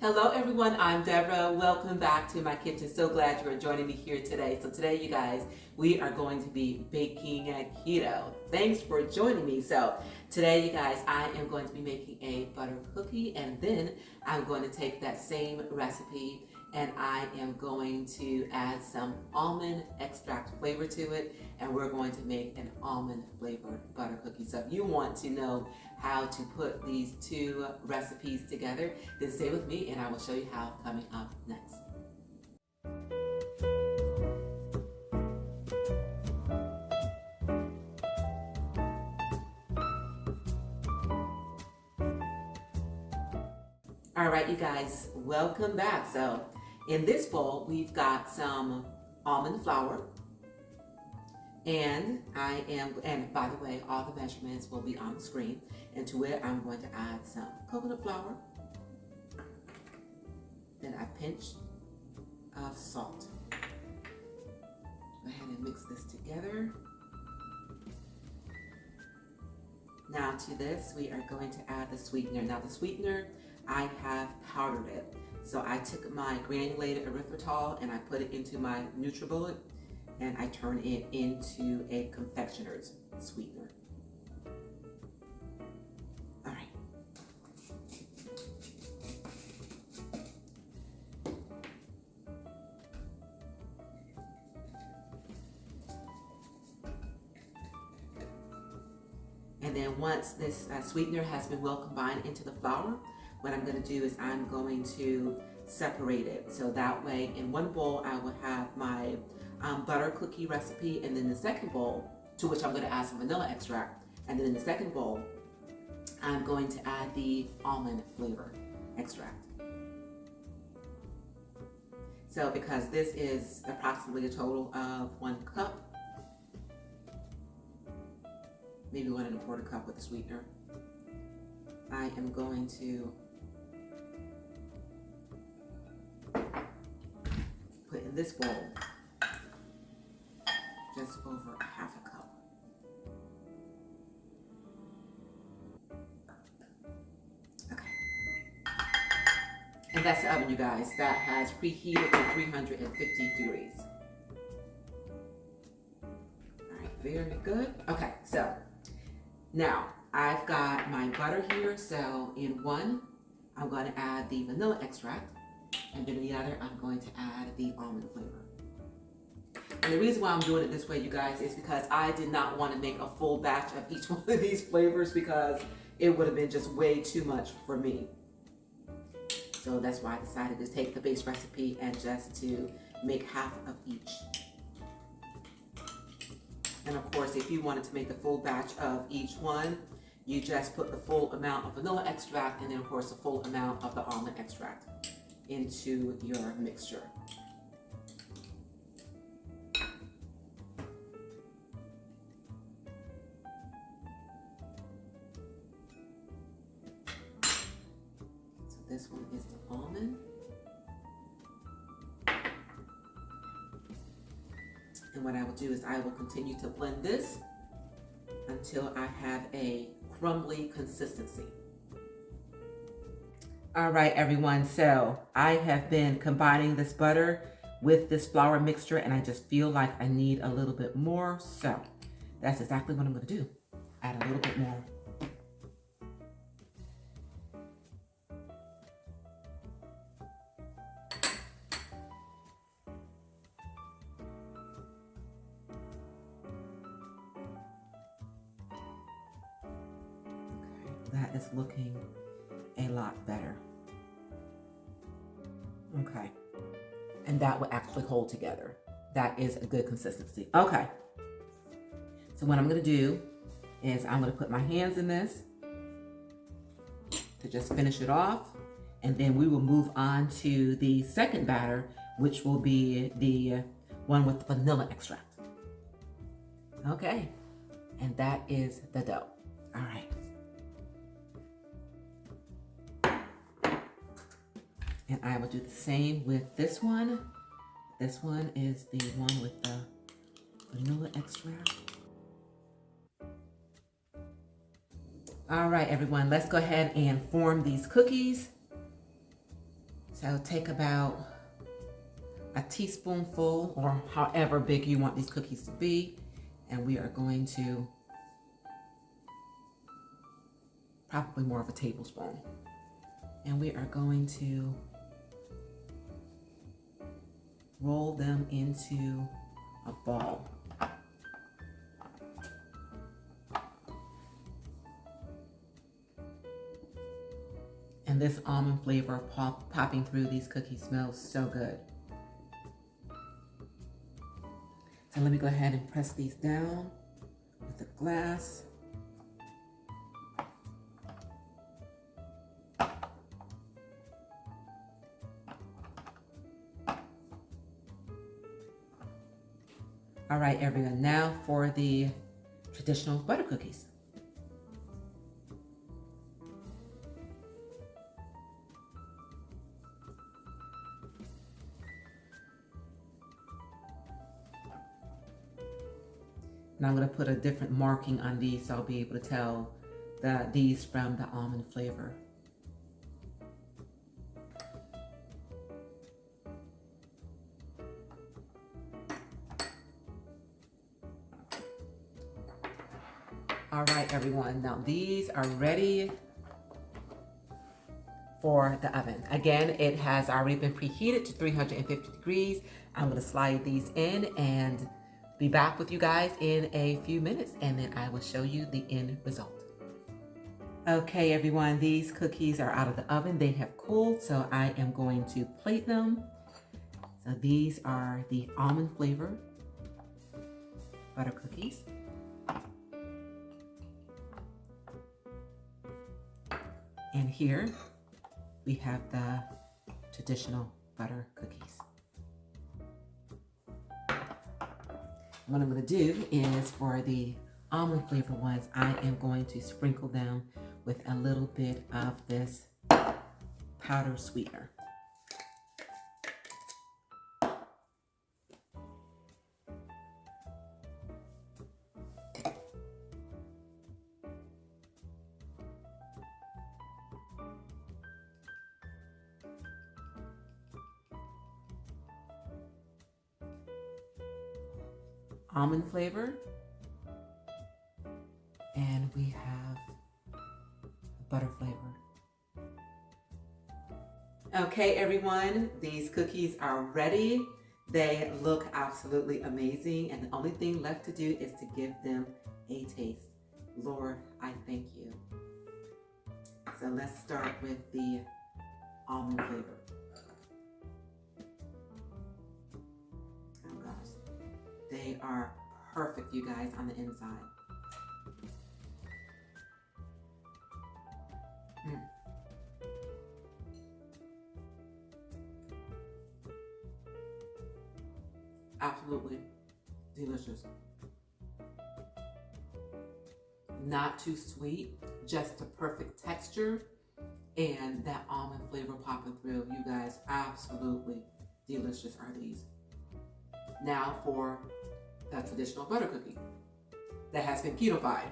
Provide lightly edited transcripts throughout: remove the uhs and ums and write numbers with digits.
Hello everyone, I'm Deborah. Welcome back to my kitchen. So glad you are joining me here today. So today, you guys, we are going to be baking keto. Thanks for joining me. So today, you guys, I am going to be making a butter cookie, and then I'm going to take that same recipe and I am going to add some almond extract flavor to it, and we're going to make an almond flavored butter cookie. So if you want to know how to put these two recipes together, then stay with me and I will show you how coming up next. All right, you guys, welcome back. So in this bowl, we've got some almond flour, and and by the way, all the measurements will be on the screen. And to it, I'm going to add some coconut flour, then a pinch of salt. Go ahead and mix this together. Now to this, we are going to add the sweetener. Now the sweetener, I have powdered it. So I took my granulated erythritol and I put it into my NutriBullet, and I turn it into a confectioner's sweetener. All right. And then once this sweetener has been well combined into the flour, what I'm going to do is I'm going to separate it. So that way in one bowl I will have my butter cookie recipe, and then the second bowl, to which I'm going to add some vanilla extract, and then in the second bowl I'm going to add the almond flavor extract. So because this is approximately a total of 1 cup, maybe 1 1/4 cup with the sweetener, I am going to put in this bowl just over 1/2 cup. Okay. And that's the oven, you guys. That has preheated to 350 degrees. All right, very good. Okay, so now I've got my butter here. So in one, I'm going to add the vanilla extract, and then in the other, I'm going to add the almond flavor. And the reason why I'm doing it this way, you guys, is because I did not want to make a full batch of each one of these flavors, because it would have been just way too much for me. So that's why I decided to take the base recipe and just to make half of each. And of course, if you wanted to make the full batch of each one, you just put the full amount of vanilla extract and then of course the full amount of the almond extract into your mixture. So this one is the almond. And what I will do is I will continue to blend this until I have a crumbly consistency. All right, everyone, so I have been combining this butter with this flour mixture, and I just feel like I need a little bit more. So that's exactly what I'm going to do. Add a little bit more. That is looking a lot better. Okay. And that will actually hold together. That is a good consistency. Okay. So what I'm going to do is I'm going to put my hands in this to just finish it off. And then we will move on to the second batter, which will be the one with the vanilla extract. Okay. And that is the dough. All right. And I will do the same with this one. This one is the one with the vanilla extract. All right, everyone, let's go ahead and form these cookies. So take about a teaspoonful, or however big you want these cookies to be, and we are going to, probably more of a tablespoon, and we are going to roll them into a ball. And this almond flavor popping through these cookies smells so good. So let me go ahead and press these down with the glass. All right, everyone, now for the traditional butter cookies. And I'm going to put a different marking on these so I'll be able to tell these from the almond flavor. All right, everyone, now these are ready for the oven. Again, it has already been preheated to 350 degrees. I'm going to slide these in and be back with you guys in a few minutes, and then I will show you the end result. Okay, everyone, these cookies are out of the oven. They have cooled, so I am going to plate them. So these are the almond flavor butter cookies. And here we have the traditional butter cookies. What I'm going to do is, for the almond flavor ones, I am going to sprinkle them with a little bit of this powder sweetener. Almond flavor, and we have butter flavor. Okay, everyone, these cookies are ready. They look absolutely amazing, and the only thing left to do is to give them a taste. Lord, I thank you. So let's start with the almond flavor. They are perfect, you guys, on the inside. Absolutely delicious. Not too sweet, just the perfect texture, and that almond flavor popping through. You guys, absolutely delicious are these. Now for the traditional butter cookie that has been keto-fied.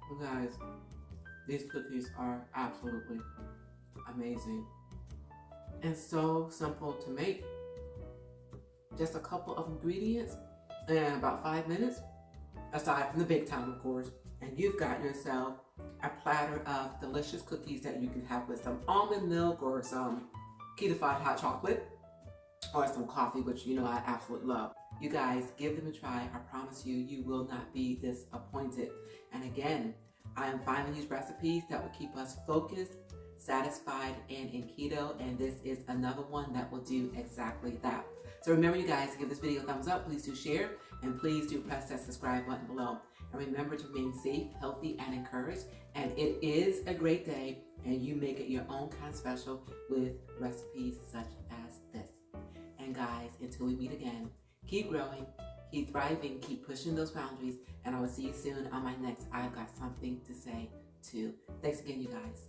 You guys, these cookies are absolutely amazing and so simple to make. Just a couple of ingredients and about 5 minutes, aside from the bake time, of course, and you've got yourself a platter of delicious cookies that you can have with some almond milk or some keto-fied hot chocolate or some coffee, which you know I absolutely love. You guys, give them a try. I promise you, you will not be disappointed. And again, I am finding these recipes that will keep us focused, satisfied, and in keto, and this is another one that will do exactly that. So remember, you guys, give this video a thumbs up, please do share, and please do press that subscribe button below. And remember to remain safe, healthy, and encouraged. And it is a great day, and you make it your own kind of special with recipes such as this. And guys, until we meet again, keep growing, keep thriving, keep pushing those boundaries, and I will see you soon on my next I've Got Something to Say too. Thanks again, you guys.